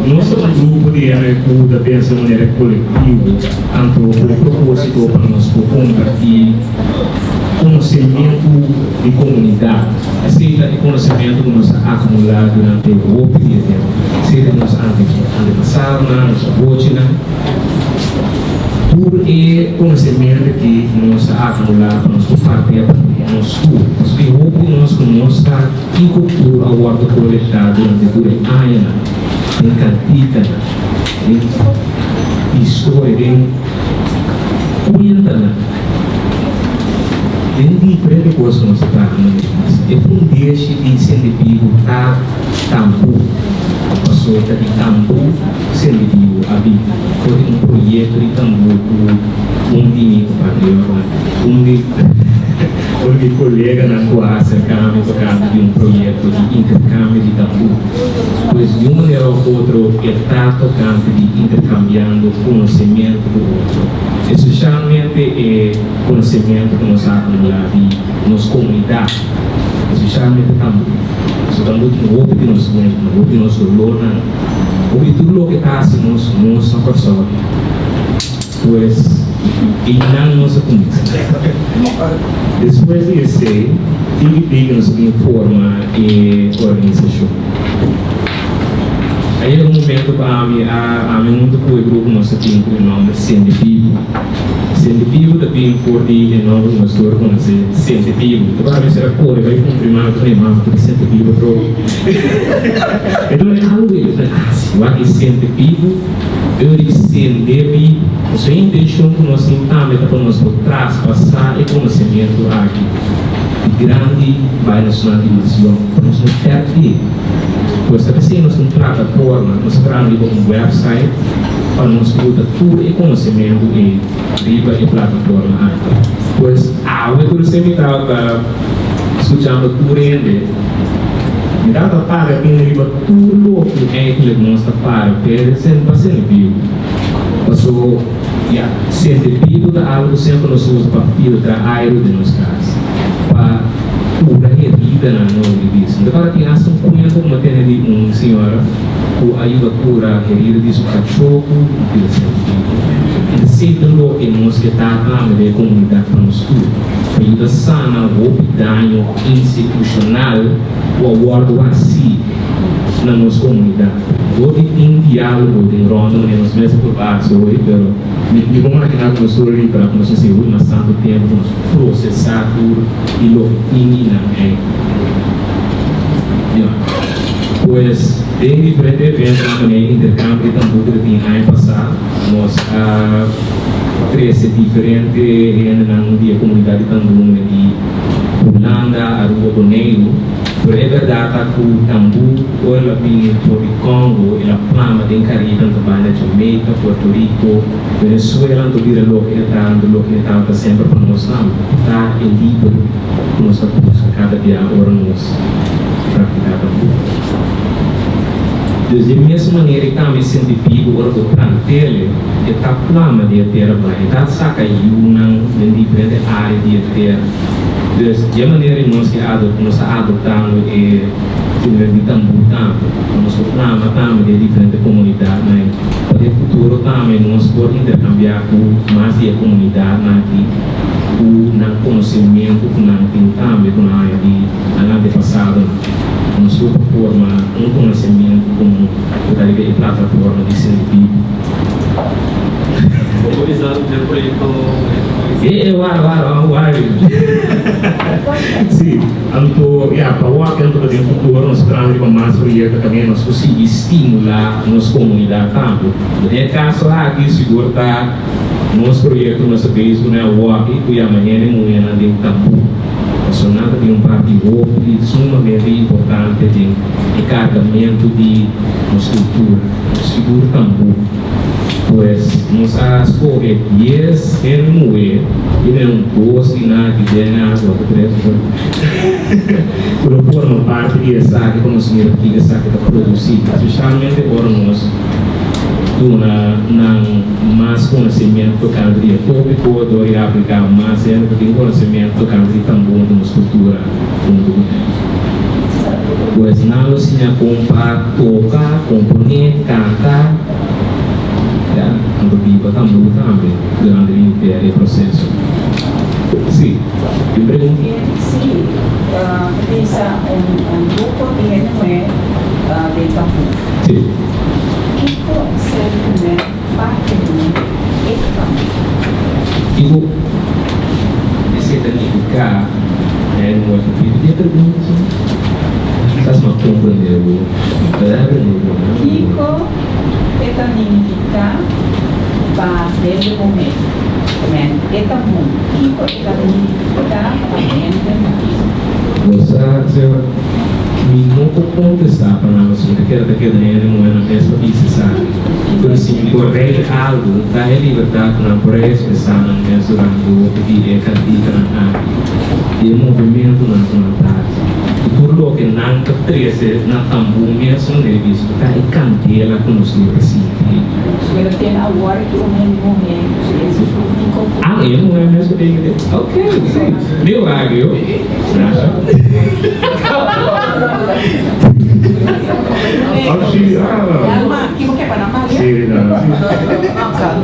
Nós somos um grupo de MQ da pensa de maneira coletiva, tanto o propósito para nós compartilhar conhecimento de comunidade, seja de conhecimento que nós acumulamos durante o período, seja de nós antepassados, nossa rotina, tudo é conhecimento que nós acumulamos para nós compartilhar para nós tudo. Porque o que nós conhecemos em cultura ao ordem coletada durante anos, em cantica, em história, em cuenta, tem diferentes coisas que nós tratamos. É um deixe de científico tá tampo, a pessoa está de tampo científico abi, foi um projeto de tampo de um colega na classe acaba tocando de um projeto de intercâmbio de tampo, pois de uma maneira ou outra está tocando de intercambiando conhecimento do outro, especialmente conhecimento que nós acumulamos de nossa comunidade, especialmente tampo. Se tampo de novo de nós mesmos, de nosso lona, ou tudo o que está assim nossa pessoa, pois e não nossa comunidade. Depois de esse, diga-nos de forma e organização. Aí no momento a muito que o grupo nosso tem o nome científico. Científico também for de nome uma história como científico. Agora vai ser a cor, vai confirmar também mais porque científico pro. Então é algo se vai científico, eu científico, a intenção que nós temos para nós traspassar é conhecimento aqui. Grande vai nacional de missão, para nós não perder. Pois assim nós temos plataforma, nós criamos um website para nós botar tudo e conhecimento e riba e plataforma aqui. Pois a conhecimento está escutando tudo ainda. Me dá para quem riba tudo o que é que nós está para, porque sempre sendo vivo. Passou científico da algo sempre nós usamos para filtrar ar de nossa casa. Para cura e vida na nossa vida. Agora tem ação cunha como tem senhora que ajuda a curar a herida de seu cachorro, de científico. E sempre que nós que está na comunidade para nós tudo. Ajuda a sanar o dano institucional o acordo assim na nossa comunidade. Hoje tem diálogo de ronda, nós mesmos por baixo, pero me vamos imaginar que nós estamos ali para nós seguir mas tanto tempo nós processar tudo e lo inina pois tem diferentes eventos também intercâmbio também que tem ano passado nós cresce diferente na dia comunidade também de Holanda, Aruba, Boneiro. Pero é verdade que o tambu, ela vem do Congo, ela plama de Caribe, tanto banda Jamaica, Porto Rico, Venezuela, tanto vira lo que está sempre para nós não, está em livre, nós estamos cada dia agora nós praticar tambu. De mesma maneira que também científico, ora do plantel, está plama de terra, está saca uma em diferentes áreas de terra. De maneira que nós adotamos e de tambu nós plama também de diferentes comunidades, né? Para o futuro também nós podemos intercambiar com mais de comunidade aqui, o conhecimento que nós temos também com a área de antepassado, nós forma conhecimento como a plataforma de científico. Utilizando o projeto. Sim, então, para o que fazer futuro, nós esperamos que mais projetos também nós conseguimos estimular nossa comunidade tanto. No caso aqui, seguro está nosso projeto, nosso país, não é o aqui, que amanhã é manhã de tampo. A nada tem partido sumamente importante de encargamento de nossa cultura, seguro tampo. Pues nós escolhe 10 em moer e não 12 na que tem na água por forma parte de essa que conhecimento que essa que está produzido, especialmente agora nós mais conhecimento que a tópico do ir aplicar mais porque tem conhecimento que a também da nossa cultura. Pues não se compra, tocar, componer, cantar. Ya, untuk viva também durante o processo. Sim, eu pergunto. Sí, pensa grupo tiene de campo. Sim. Kiko serve parte do campo. Ibu, esse significa uma dia pergunta. Estás me compreendendo? Kiko significa para desde o momento. Men eta mun, Kiko significa Você não contestar para nós, você quer daquele dinheiro não é na mesma sabe? Por assim, correr algo, dá a liberdade na pressa, pensar na mesma rango, que é candidato na área, e o movimento na vontade. E por lo que não treze na tambu mesmo de visto, tá e cantela com os livros assim. Pero tem agora que o momento, Ah, eu não é mesmo de ok, sim. Meu águio, Kiko quer para na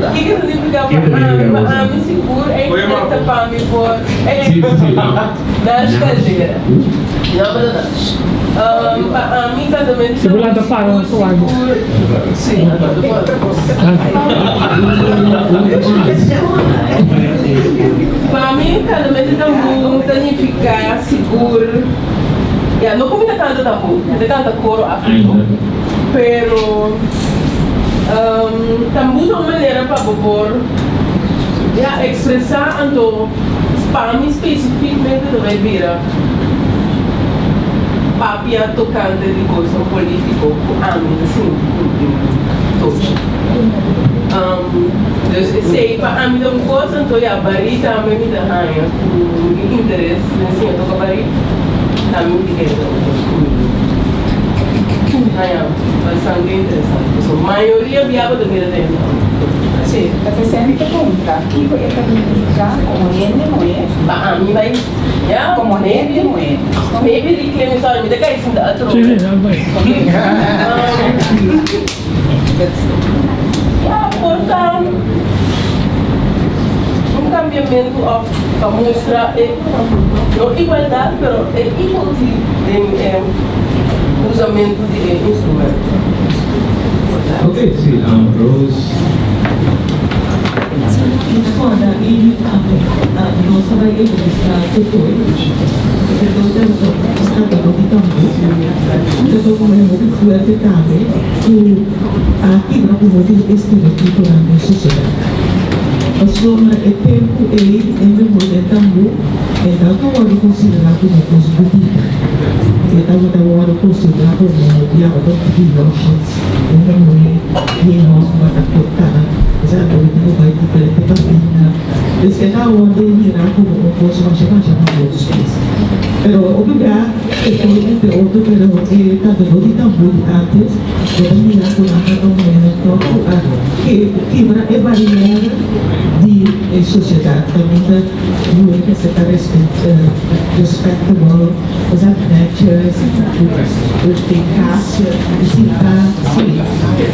O que significa para mim seguro é que para mim for das cadeiras. Para mim casamento Segurando a parada suave. Sim, para mim casamento também significa seguro. Ya, no comida tanto tampoco, de tanta coro africano. Pero também uma maneira para propor já expressar ando para mim especificamente também vira papia tocante de coisa político a mim assim todos então sei para mim uma coisa então já barita a mim me dá raia com interesse assim eu toco barita também que é bastante interessante. A maioria viaja do Rio de Janeiro. Sim, a pessoa me pergunta, Kiko significa como ele não é? Para mim vai, já? Como ele não é? Maybe de que me sabe, me dá isso da outro. Sim, já vai. Já, portanto, cambiamento para mostrar não igualdade, mas é igualdade de usamento de instrumento. Ok, sim, Rose. Quando ele nós trabalhamos nessa setor, então estamos de também, então como é muito forte também, aqui não pode estereotipo na sociedade. Insomma, è tempo e nel momento è dato lavoro considerato una cosa positiva. È dato lavoro considerato come abbiamo fatto di workshops, noi ma da portare, esatto, devo fare differenti bambine. E se da onde irá como un posso facciamo molto spesso. Però obbligato, e ovviamente oltre però è tanto di tambo antes, deve mirare con un momento che fibra e barriera di società, talmente noi che si respectable, esatto, nature, efficacia, sì,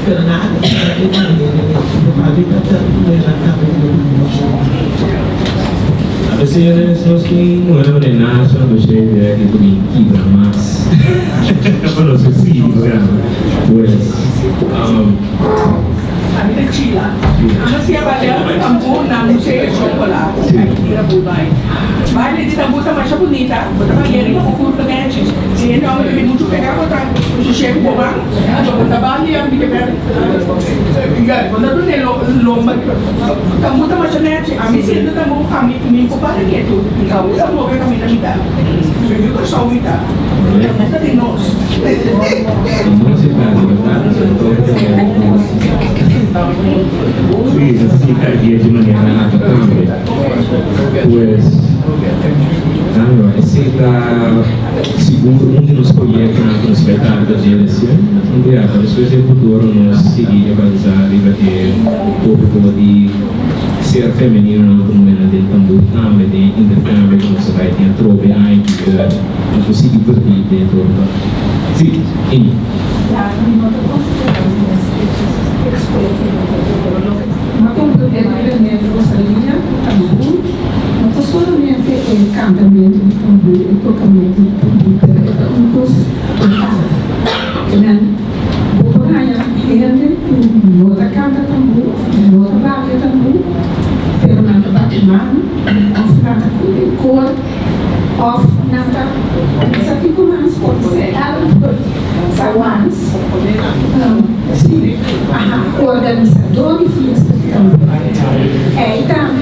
per nada, e barriere, probabilmente non era Biasanya sosai mula mana nasa biasanya dia itu bingki bermas. Apa lo susi kan? Pues, Kami kecil, anak siapa dia kampung namun saya sekolah, kira bubai. Balik di tambu sama siapa nita, betapa yang itu kukur pengaji. Sehingga orang lebih muncul mereka kota, sosial kubang, atau kota Bali yang dikejar. Enggak, kota tu ni lomba. Tambu sama siapa? Kami sih itu tambu kami minggu pada itu. Kami semua kami minta. Jadi kita saw minta. Kita dinos. Sí, necesita dia de maneira também. Pues, esse está segundo um dos projetos na espetáculo da direção, onde a pessoa em futuro nos seguir avançar e bater o público de ser feminino na comunidade de também de intercâmbio com a sociedade trove anche così divertite intorno. Sì, quindi. Ma completamente Rosalía tambor, não solamente o cantamento de tambor, o tocamento de tambor, é um curso total. Vou ganhar gente que nota canta tambor, nota baile tambor, pero nada bate mano, of nada cor, of nada. Isso aqui começa pode ser algo saguanas, sim, organizador de festa de tambor. E também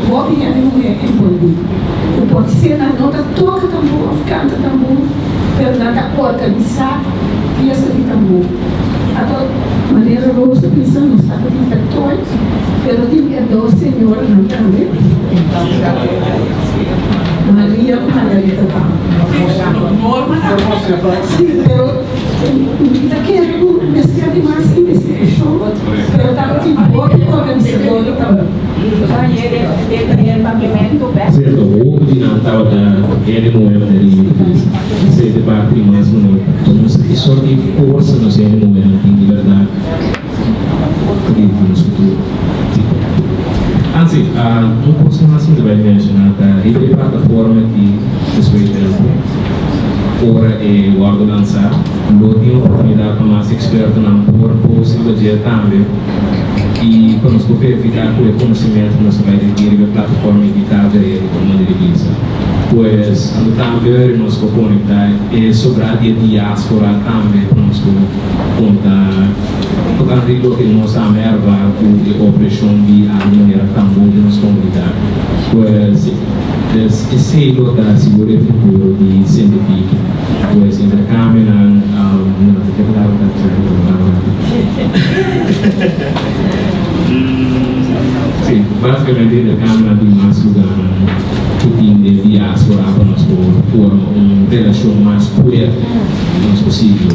o governo é envolvido. Pode ser na nota toca tambor, canta tambor, pero nada organizar festa de tambor. A maneira rosa pensando está com infectores, pero tem dois senhoras não também. Maria Margarita Norma, sim, pero quero mesclar mais investigação, pero também tem organizador também. Certo, o dinantaw da ele não é dele, se de parte mais não, então se só de força não se não é de verdade, no futuro. Anzi, um curso mais que vai mencionar a plataforma que respeita ora e o ordenança, lo tem oportunidade para mais experto na possível dia também. E conosco verificar o conhecimento nos vai dirigir a plataforma editada e como dirigir. Pois, também nos conectar e sobre a diáspora também nos contar tocando aquilo que nós amamos a operação de maneira também de nos comunicar. Pois, esse é o da segurança futuro de científico. Pois, intercâmbio Sim, basicamente intercâmbio de mais lugar de diáspora para nós formar uma relação mais pura mais possível.